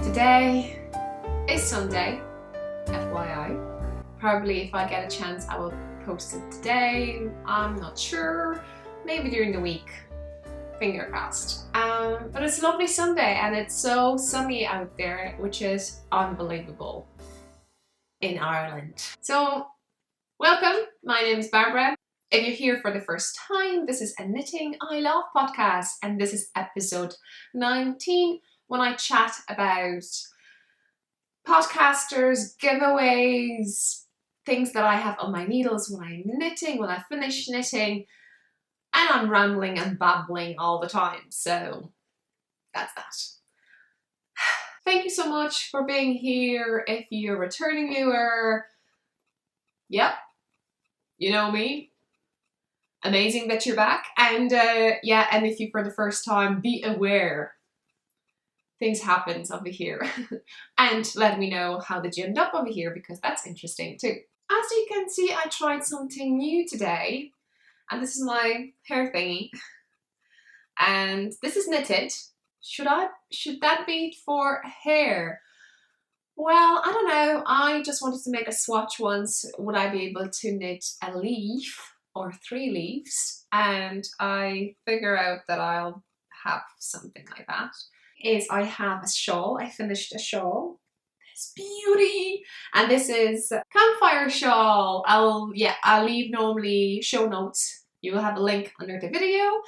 Today is Sunday, FYI. Probably if I get a chance I will post it today. I'm not sure. Maybe during the week. Finger crossed. But it's a lovely Sunday and it's so sunny out there, which is unbelievable in Ireland. So welcome, my name is Barbara. If you're here for the first time, this is a Knitting I Love podcast and this is episode 19 when I chat about podcasters, giveaways, things that I have on my needles when I'm knitting, when I finish knitting, and I'm rambling and babbling all the time, so that's that. Thank you so much for being here. If you're a returning viewer, yep, you know me. Amazing that you're back. And yeah, and if you for the first time, be aware. Things happen over here. And let me know how did you end up over here, because that's interesting too. As you can see, I tried something new today. And this is my hair thingy. And this is knitted. Should that be for hair? Well, I don't know. I just wanted to make a swatch once. Would I be able to knit a leaf or 3 leaves? And I figure out that I'll have something like that. I have a shawl. I finished a shawl. This beauty. And this is a campfire shawl. I'll leave normally show notes. You will have a link under the video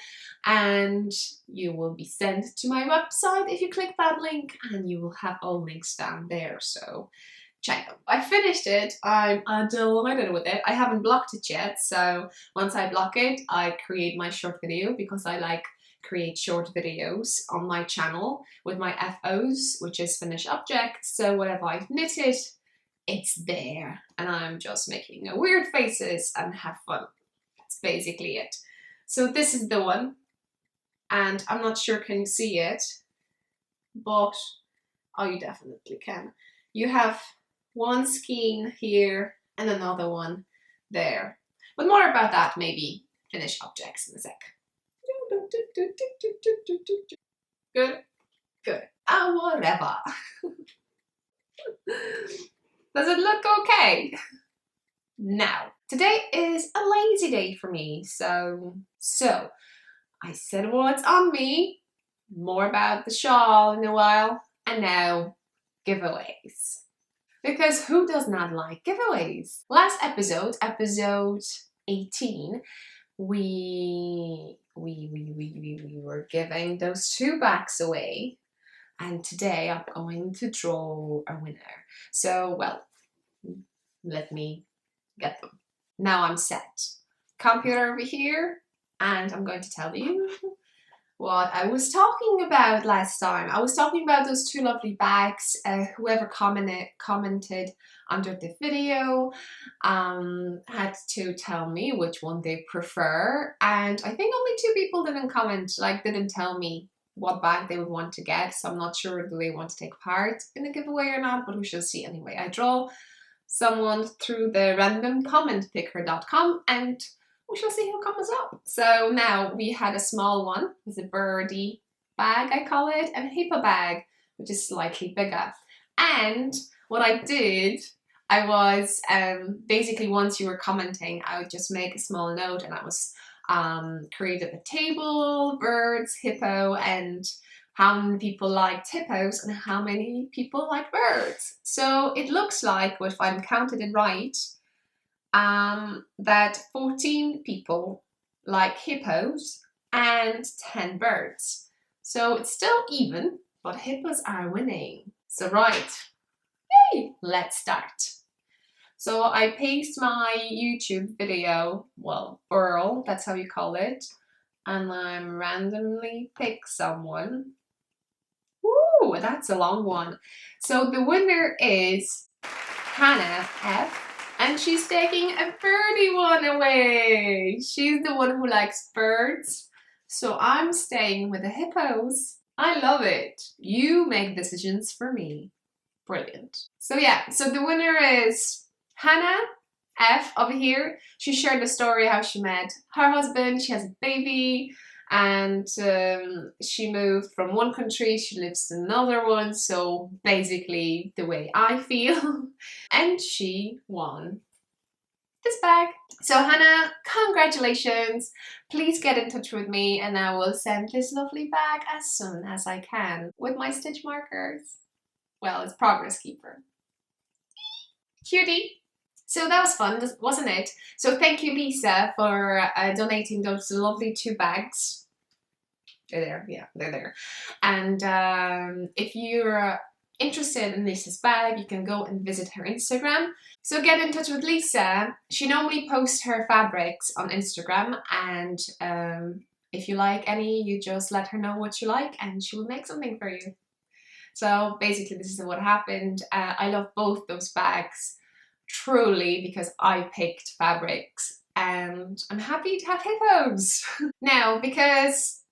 and you will be sent to my website if you click that link, and you will have all links down there, so check them. I finished it. I'm delighted with it. I haven't blocked it yet, so once I block it, I create my short video, because I create short videos on my channel with my FOs, which is finished objects. So whatever I've knitted, it's there, and I'm just making weird faces and have fun. Basically it. So this is the one, and I'm not sure can you see it, but oh, you definitely can. You have one skein here and another one there, but more about that maybe finish objects in a sec. Good. Whatever. Does it look okay? Now, today is a lazy day for me, so I said what's on me, more about the shawl in a while, and now giveaways. Because who does not like giveaways? Last episode 18, we were giving those 2 bags away, and today I'm going to draw a winner. So, well, let me get them. Now I'm set. Computer over here, and I'm going to tell you what I was talking about last time. I was talking about those 2 lovely bags. Whoever commented under the video had to tell me which one they prefer, and I think only 2 people didn't comment, didn't tell me what bag they would want to get, so I'm not sure do they want to take part in the giveaway or not, but we shall see anyway. I draw someone through the randomcommentpicker.com and we shall see who comes up. So now we had a small one, it's a birdie bag I call it, and a hippo bag, which is slightly bigger. And what I did, I was basically, once you were commenting, I would just make a small note, and I was created a table, birds, hippo, and how many people liked hippos and how many people like birds. So it looks like, if I'm counted it right, that 14 people like hippos and 10 birds. So it's still even, but hippos are winning. So right, yay, let's start. So I paste my YouTube video, well, URL, that's how you call it, and I randomly pick someone. Ooh, that's a long one. So the winner is Hannah F, and she's taking a birdie one away. She's the one who likes birds, so I'm staying with the hippos. I love it. You make decisions for me. Brilliant. So yeah, so the winner is Hannah F over here. She shared the story how she met her husband. She has a baby. and she moved from one country, she lives in another one, so basically the way I feel. And she won this bag. So Hannah, congratulations. Please get in touch with me and I will send this lovely bag as soon as I can with my stitch markers. Well, it's Progress Keeper. Cutie. So that was fun, wasn't it? So thank you, Lisa, for donating those lovely 2 bags. They're there, yeah, they're there. And if you're interested in Lisa's bag, you can go and visit her Instagram. So get in touch with Lisa. She normally posts her fabrics on Instagram, and if you like any, you just let her know what you like and she will make something for you. So basically this is what happened. I love both those bags truly because I picked fabrics and I'm happy to have hippos. Now, because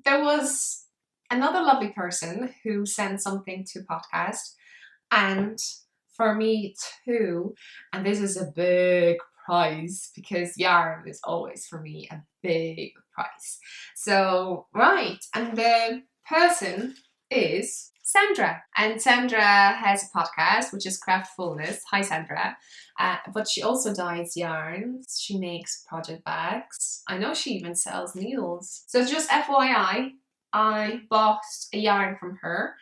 there was another lovely person who sent something to podcast, and for me too, and this is a big prize because yarn is always for me a big prize. So, right, and the person is Sandra, and Sandra has a podcast which is Craftfulness. Hi Sandra. But she also dyes yarns, she makes project bags, I know she even sells needles. So just FYI, I bought a yarn from her,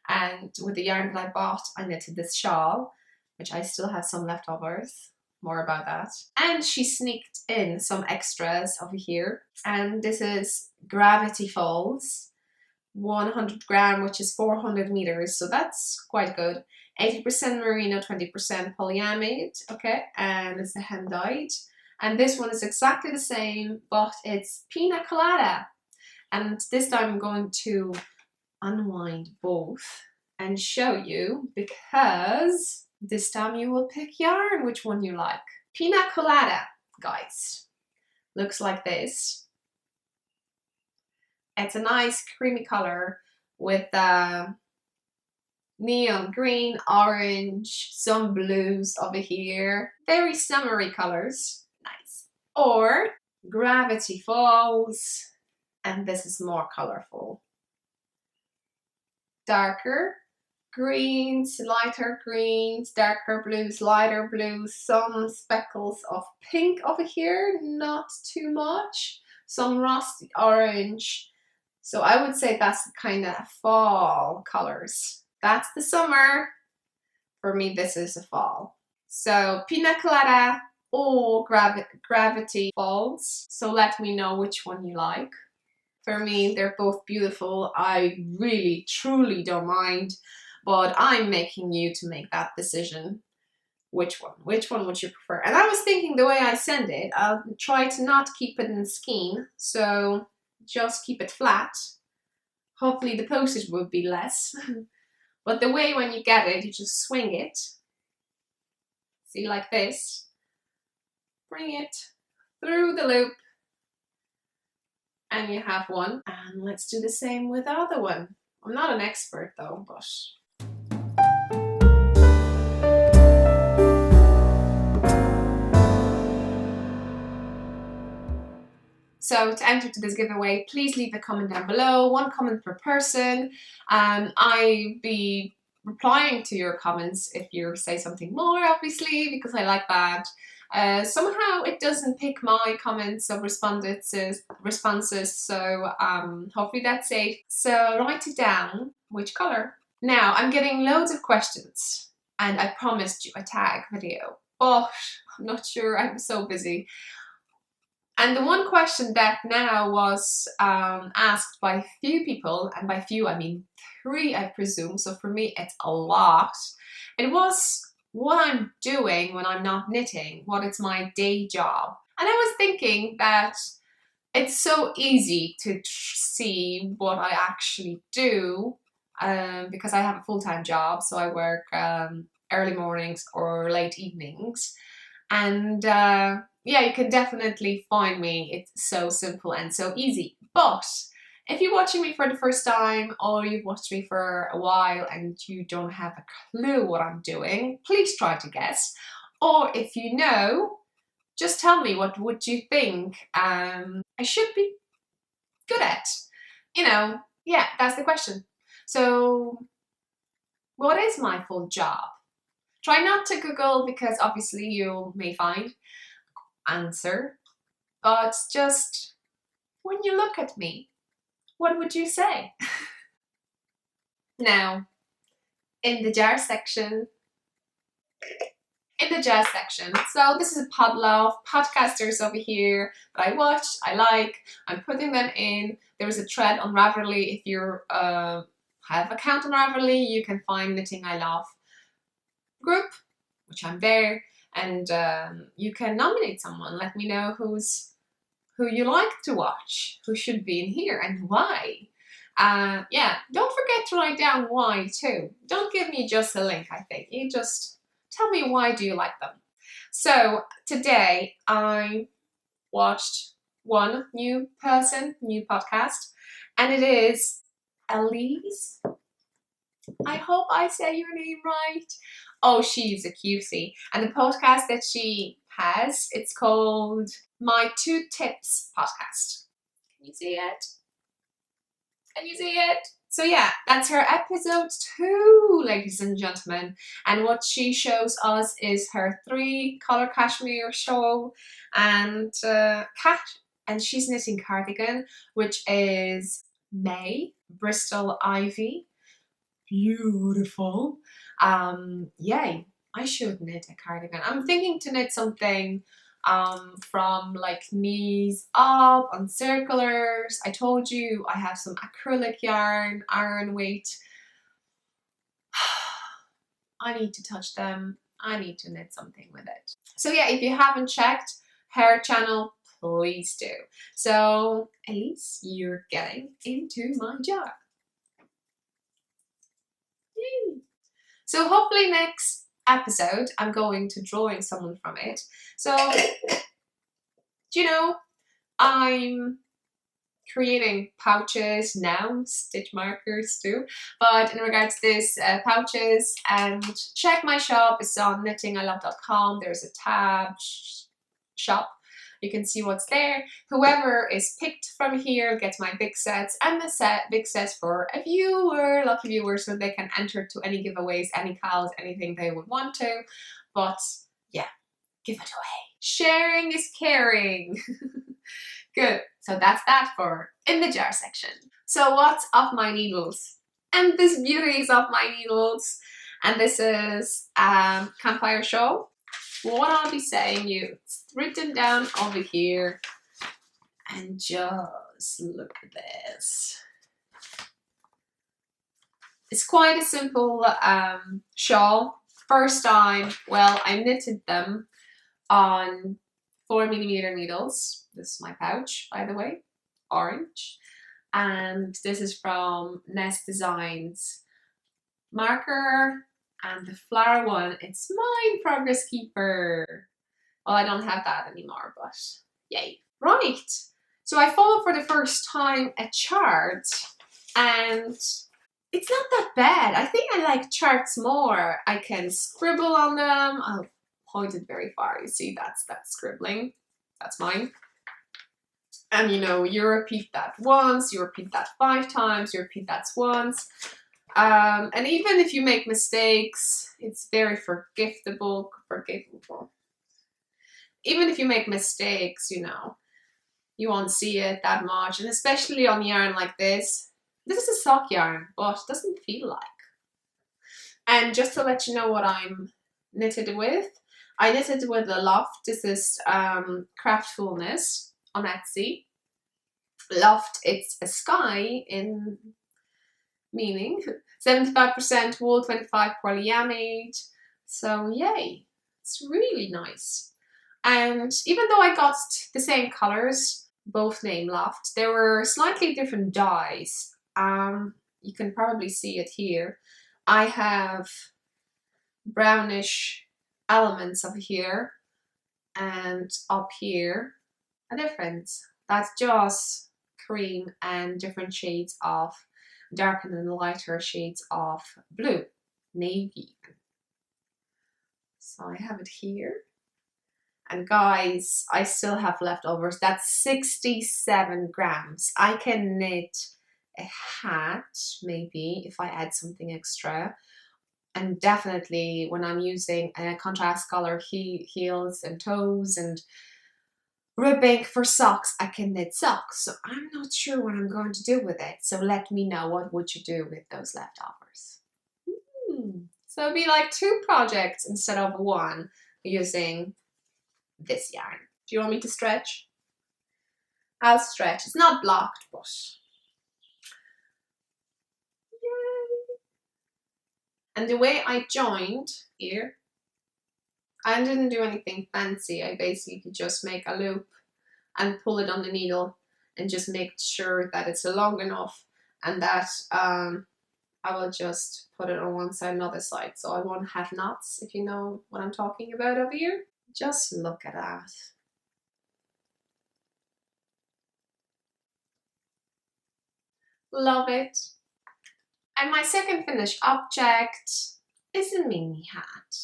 and with the yarn that I bought I knitted this shawl, which I still have some leftovers. More about that. And she sneaked in some extras over here, and this is Gravity Falls. 100 gram, which is 400 meters, so that's quite good. 80% merino, 20% polyamide, okay, and it's the hand dyed. And this one is exactly the same, but it's PINA COLADA. And this time I'm going to unwind both and show you, because this time you will pick yarn, which one you like. PINA COLADA, guys, looks like this. It's a nice creamy color with neon green, orange, some blues over here. Very summery colors. Nice. Or Gravity Falls, and this is more colorful. Darker greens, lighter greens, darker blues, lighter blues, some speckles of pink over here, not too much. Some rusty orange. So I would say that's the kind of fall colors. That's the summer. For me, this is a fall. So PINA COLADA or Gravity Falls. So let me know which one you like. For me, they're both beautiful. I really, truly don't mind, but I'm making you to make that decision. Which one would you prefer? And I was thinking the way I send it, I'll try to not keep it in skein. So just keep it flat. Hopefully the postage would be less. But the way when you get it, you just swing it. See, like this. Bring it through the loop. And you have one. And let's do the same with the other one. I'm not an expert though, but... So to enter to this giveaway, please leave a comment down below, 1 comment per person. I'll be replying to your comments if you say something more, obviously, because I like that. Somehow it doesn't pick my comments or responses, so hopefully that's safe. So write it down, which color. Now, I'm getting loads of questions, and I promised you a tag video, but I'm not sure, I'm so busy. And the one question that now was asked by a few people, and by few I mean 3 I presume, so for me it's a lot. It was what I'm doing when I'm not knitting, what is my day job. And I was thinking that it's so easy to see what I actually do because I have a full-time job, so I work early mornings or late evenings. And yeah, you can definitely find me. It's so simple and so easy. But if you're watching me for the first time, or you've watched me for a while and you don't have a clue what I'm doing, please try to guess. Or if you know, just tell me, what would you think I should be good at? You know, yeah, that's the question. So what is my full job? Try not to Google because obviously you may find answer, but just when you look at me, what would you say? Now, in the jar section, so this is a pod love, podcasters over here that I watch, I like, I'm putting them in. There is a thread on Ravelry. If you have an account on Ravelry, you can find knittingILove group, which I'm there, and you can nominate someone. Let me know who you like to watch, who should be in here, and why. Yeah, don't forget to write down why too. Don't give me just a link, I think. You just tell me why do you like them. So today I watched one new podcast, and it is Elise. I hope I say your name right. Oh, she's a cutie. And the podcast that she has, it's called My 2 Tips Podcast. Can you see it? Can you see it? So yeah, that's her episode 2, ladies and gentlemen. And what she shows us is her 3 color cashmere shawl and she's knitting cardigan, which is May Bristol Ivy. Beautiful. Yay, I should knit a cardigan. I'm thinking to knit something from like knees up on circulars. I told you I have some acrylic yarn, iron weight. I need to touch them. I need to knit something with it. So yeah, if you haven't checked her channel, please do. So Elise, you're getting into my jar. Yay. So hopefully next episode I'm going to drawing someone from it. So you know, I'm creating pouches now, stitch markers too, but in regards to this pouches, and check my shop. It's on knittingILove.com. There's a tab shop. You can see what's there. Whoever is picked from here gets my big sets, and the big sets for a viewer, lucky viewer, so they can enter to any giveaways, any calls, anything they would want to. But yeah, give it away. Sharing is caring. Good. So that's that for in the jar section. So what's off my needles? And this beauty is off my needles. And this is Campfire Shawl. What I'll be saying you, it's written down over here. And just look at this. It's quite a simple shawl. First time, well, I knitted them on 4mm needles. This is my pouch, by the way, orange. And this is from Nest Designs marker. And the flower one, it's my Progress Keeper. Well, I don't have that anymore, but yay. Right, so I followed for the first time a chart, and it's not that bad. I think I like charts more. I can scribble on them. I'll point it very far. You see, that's scribbling. That's mine. And you know, you repeat that once, you repeat that 5 times, you repeat that once. And even if you make mistakes, it's very forgivable. Even if you make mistakes, you know, you won't see it that much. And especially on yarn like this. This is a sock yarn, but it doesn't feel like. And just to let you know what I'm knitted with, I knitted with the Loft. This is Craftfulness on Etsy. Loft, it's a sky in meaning. 75% wool, 25 polyamide. So yay, it's really nice. And even though I got the same colors, both name Loft, there were slightly different dyes. You can probably see it here. I have brownish elements up here, and up here a difference. That's just cream and different shades of darker and lighter shades of blue, navy. So I have it here. And guys, I still have leftovers. That's 67 grams. I can knit a hat, maybe, if I add something extra. And definitely when I'm using a contrast color heels and toes and ribbing for socks, I can knit socks. So I'm not sure what I'm going to do with it. So let me know, what would you do with those leftovers? So it'd be like 2 projects instead of 1 using this yarn. Do you want me to stretch? I'll stretch. It's not blocked, but yay. And the way I joined here, I didn't do anything fancy. I basically just make a loop and pull it on the needle and just make sure that it's long enough, and that I will just put it on one side and other side, so I won't have knots, if you know what I'm talking about over here. Just look at that. Love it. And my second finished object is a mini hat.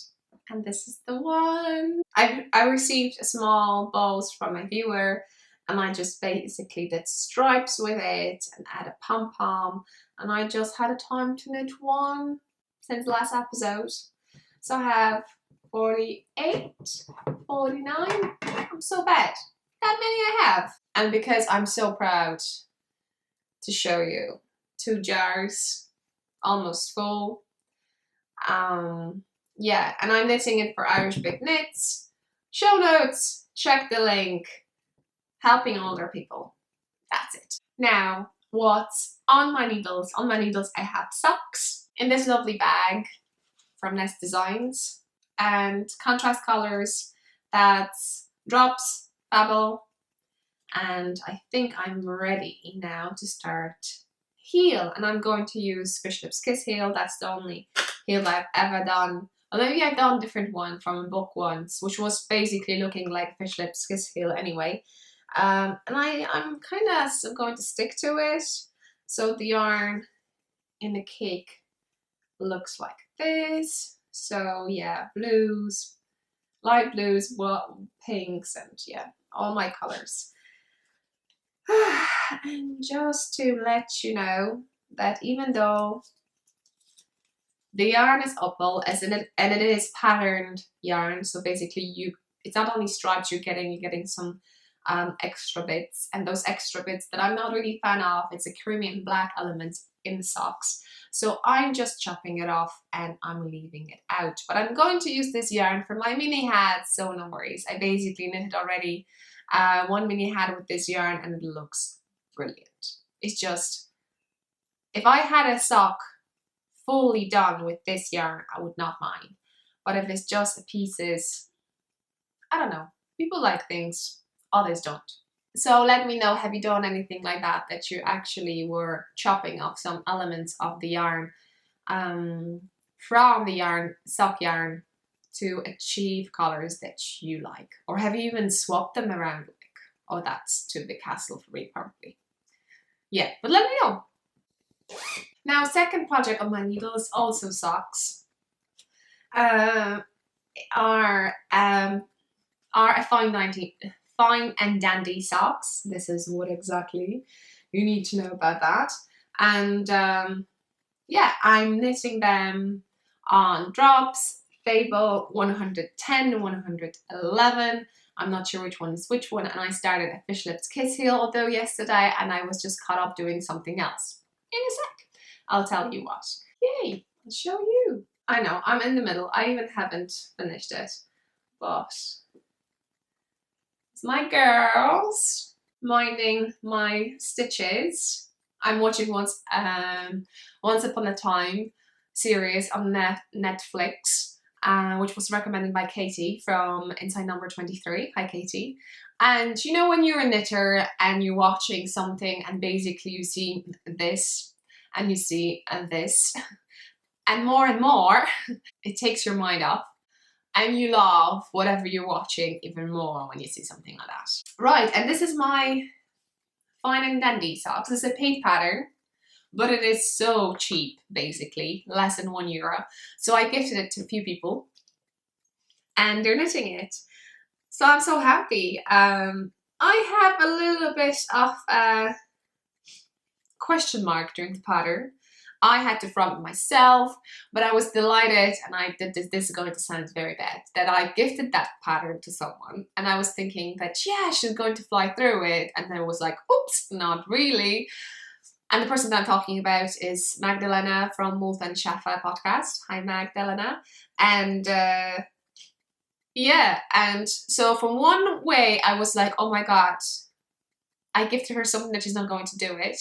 And this is the one. I received a small bows from a viewer, and I just basically did stripes with it and add a pom-pom, and I just had a time to knit 1 since the last episode. So I have 48, 49, I'm so bad. That many I have. And because I'm so proud to show you 2 jars, almost full. Yeah, and I'm knitting it for Irish Big Knits. Show notes, check the link. Helping older people. That's it. Now, what's on my needles? On my needles I have socks in this lovely bag from Nest Designs, and contrast colors. That's Drops, Babble, and I think I'm ready now to start heel, and I'm going to use Fish Lips Kiss heel. That's the only heel that I've ever done. Or maybe I've done a different one from a book once, which was basically looking like Fish Lips Kiss heel anyway. And I'm kind of going to stick to it. So the yarn in the cake looks like this. So yeah, blues, light blues, pinks, and yeah, all my colors. And just to let you know that even though the yarn is opal, and it is patterned yarn, so basically it's not only stripes you're getting some extra bits, and those extra bits that I'm not really a fan of, it's a creamy and black element in the socks. So I'm just chopping it off and I'm leaving it out. But I'm going to use this yarn for my mini hat, so no worries. I basically knitted already 1 mini hat with this yarn, and it looks brilliant. It's just, if I had a sock fully done with this yarn, I would not mind. But if it's just the pieces, I don't know. People like things, others don't. So let me know, have you done anything like that, that you actually were chopping off some elements of the yarn from the yarn, sock yarn, to achieve colors that you like? Or have you even swapped them around? Like, oh, that's too big hassle for me, probably. Yeah, but let me know. Now, second project on my needles, also socks, are a fine and dandy socks. This is what exactly you need to know about that. And yeah, I'm knitting them on Drops, Fable 110 and 111. I'm not sure which one is which one, and I started a Fish Lips Kiss heel although yesterday, and I was just caught up doing something else. In a sec, I'll tell you what. Yay, I'll show you. I know, I'm in the middle. I even haven't finished it, but it's my girls minding my stitches. I'm watching Once Upon a Time series on Netflix, which was recommended by Katie from Inside Number 23. Hi, Katie. And you know when you're a knitter and you're watching something and basically you see this and you see this and more, it takes your mind off and you love whatever you're watching even more when you see something like that. Right, and this is my Fine and Dandy socks. It's a paint pattern, but it is so cheap, basically, less than €1. So I gifted it to a few people and they're knitting it. So I'm so happy. I have a little bit of a question mark during the pattern. I had to front myself, but I was delighted, and I did this is going to sound very bad, that I gifted that pattern to someone, and I was thinking that, yeah, she's going to fly through it, and then it was like, oops, not really. And the person that I'm talking about is Magdalena from Wolf and Shaffa podcast. Hi, Magdalena. And yeah, and so from one way, I was like, oh my God, I gifted her something that she's not going to do it.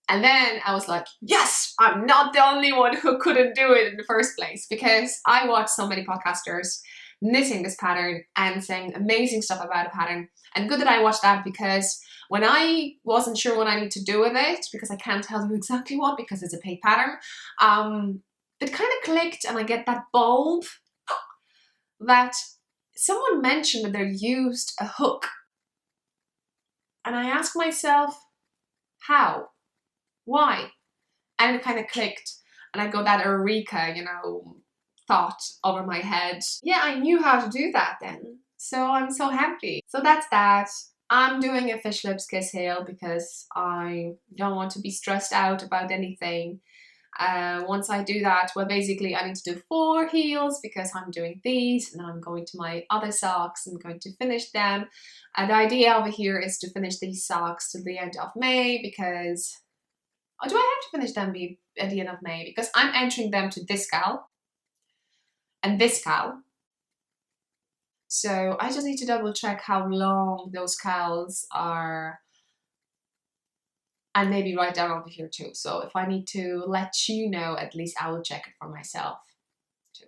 And then I was like, yes, I'm not the only one who couldn't do it in the first place, because I watched so many podcasters knitting this pattern and saying amazing stuff about a pattern. And good that I watched that, because when I wasn't sure what I need to do with it, because I can't tell you exactly what, because it's a paid pattern, it kind of clicked, and I get that bulb that someone mentioned that they used a hook. And I asked myself, how? Why? And it kind of clicked, and I got that eureka, you know, thought over my head. Yeah, I knew how to do that then. So I'm so happy. So that's that. I'm doing a fish lips kiss heel because I don't want to be stressed out about anything. Once I do that, well, basically I need to do 4 heels because I'm doing these, and then I'm going to my other socks and going to finish them. And the idea over here is to finish these socks till the end of May, because or do I have to finish them at the end of May? Because I'm entering them to this cal and this cal. So I just need to double check how long those cals are, and maybe write down over here too. So if I need to let you know, at least I will check it for myself too.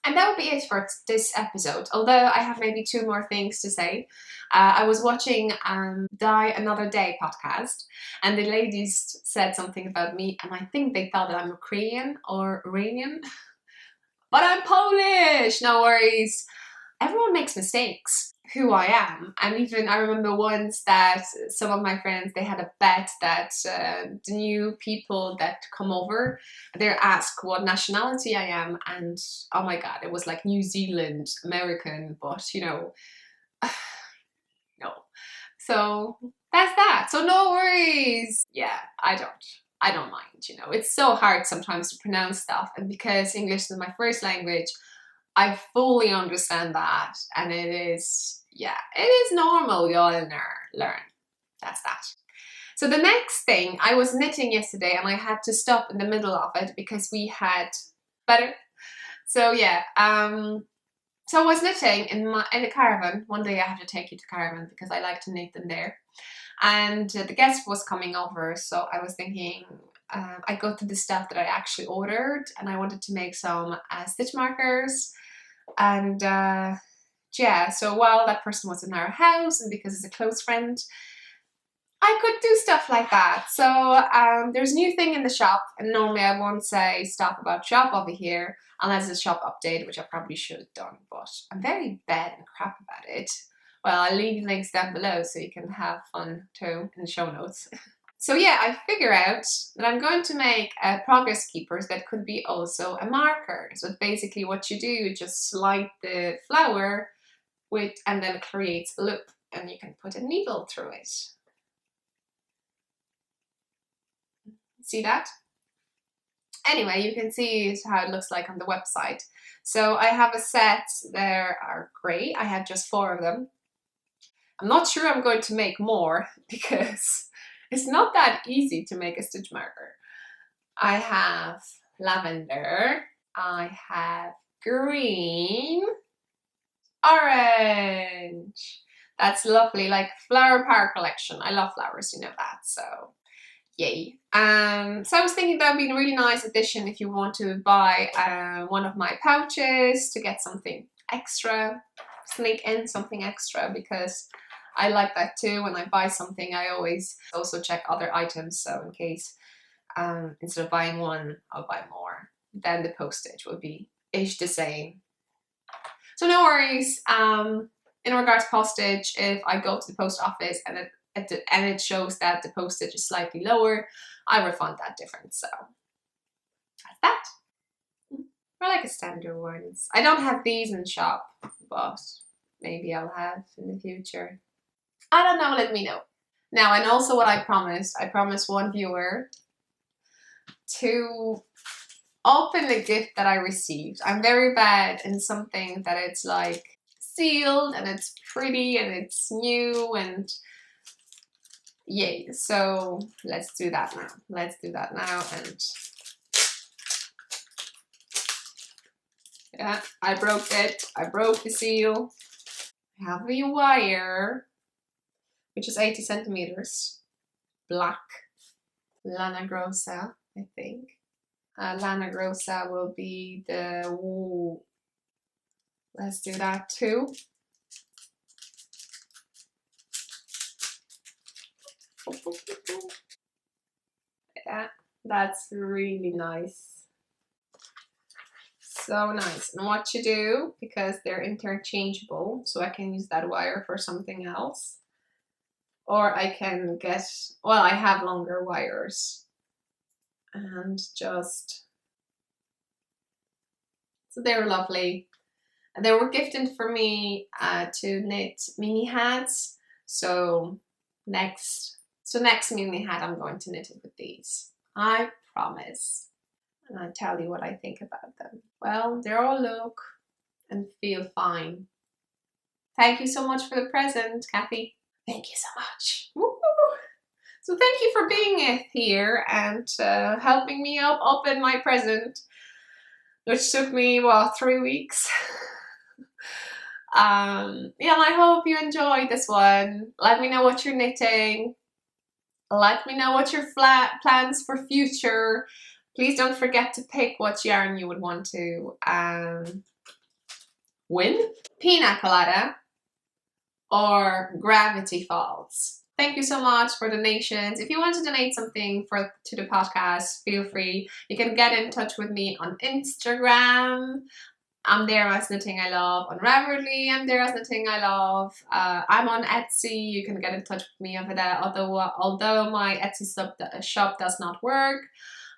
And that would be it for this episode, although I have maybe 2 more things to say. I was watching Die Another Day podcast, and the ladies said something about me, and I think they thought that I'm Ukrainian or Iranian, but I'm Polish, no worries. Everyone makes mistakes who I am, and even I remember once that some of my friends, they had a bet that the new people that come over, they ask what nationality I am, and oh my God, it was like New Zealand, American, but you know, no. So that's that. So no worries. Yeah, I don't mind, you know. It's so hard sometimes to pronounce stuff, and because English is my first language, I fully understand that, and it is, yeah, it is normal. We all learn. That's that. So the next thing, I was knitting yesterday, and I had to stop in the middle of it because we had better. So yeah, so I was knitting in the caravan. One day I have to take you to caravan because I like to knit in there. And the guest was coming over, so I was thinking, I got to the stuff that I actually ordered, and I wanted to make some stitch markers. And yeah, so while that person was in our house, and because it's a close friend, I could do stuff like that. So there's a new thing in the shop, and normally I won't say stuff about shop over here unless it's a shop update, which I probably should have done, but I'm very bad and crap about it. Well, I'll leave links down below so you can have fun too in the show notes. So yeah, I figure out that I'm going to make progress keepers that could be also a marker. So basically what you do, you just slide the flower with, and then it creates a loop, and you can put a needle through it. See that? Anyway, you can see how it looks like on the website. So I have a set, there are grey, I have just 4 of them. I'm not sure I'm going to make more because it's not that easy to make a stitch marker. I have lavender, I have green, orange. That's lovely, like flower power collection. I love flowers, you know that, so yay. So I was thinking that would be a really nice addition if you want to buy one of my pouches to get something extra, sneak in something extra, because I like that too. When I buy something, I always also check other items, so in case instead of buying one, I'll buy more. Then the postage will be ish the same. So no worries. In regards to postage, if I go to the post office and it shows that the postage is slightly lower, I refund that difference. So that's that. Relax. like a standard ones. I don't have these in the shop, but maybe I'll have in the future. I don't know, let me know. Now, and also what I promised one viewer to open the gift that I received. I'm very bad in something that it's like sealed and it's pretty and it's new and yay. So let's do that now. Let's do that now. And yeah, I broke it. I broke the seal. I have the wire, which is 80 centimeters. Black. Lana Grossa, I think. Lana Grossa will be the, ooh, let's do that too. Yeah, that's really nice. So nice. And what you do, because they're interchangeable, so I can use that wire for something else. Or I can get, well, I have longer wires. And just, so they were lovely. And they were gifted for me to knit mini hats. So next mini hat I'm going to knit it with these. I promise. And I'll tell you what I think about them. Well, they all look and feel fine. Thank you so much for the present, Kathy. Thank you so much. Woo-hoo. So thank you for being here and helping me open my present, which took me, well, 3 weeks. Yeah, and I hope you enjoyed this one. Let me know what you're knitting. Let me know what your plans for future. Please don't forget to pick what yarn you would want to win. PINA COLADA or Gravity Falls. Thank you so much for donations. If you want to donate something to the podcast, feel free. You can get in touch with me on Instagram. I'm there as knittingILove. On Ravelry, I'm there as knittingILove. I'm on Etsy. You can get in touch with me over there. Although my Etsy shop does not work,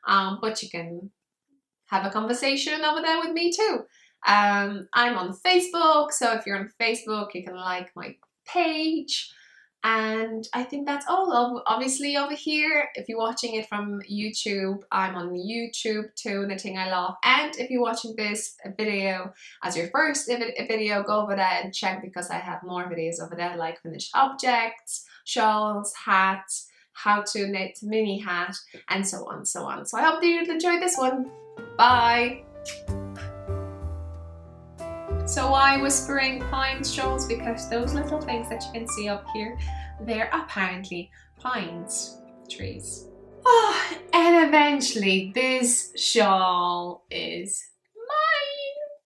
but you can have a conversation over there with me too. I'm on Facebook, so if you're on Facebook, you can like my page. And I think that's all. Obviously over here, if you're watching it from YouTube, I'm on YouTube too, knittingILove. And if you're watching this video as your first video, go over there and check, because I have more videos over there, like finished objects, shawls, hats, how to knit mini hat, and so on, so on. So I hope that you enjoyed this one. Bye! So why whispering pine shawls? Because those little things that you can see up here, they're apparently pines, trees. Oh, and eventually this shawl is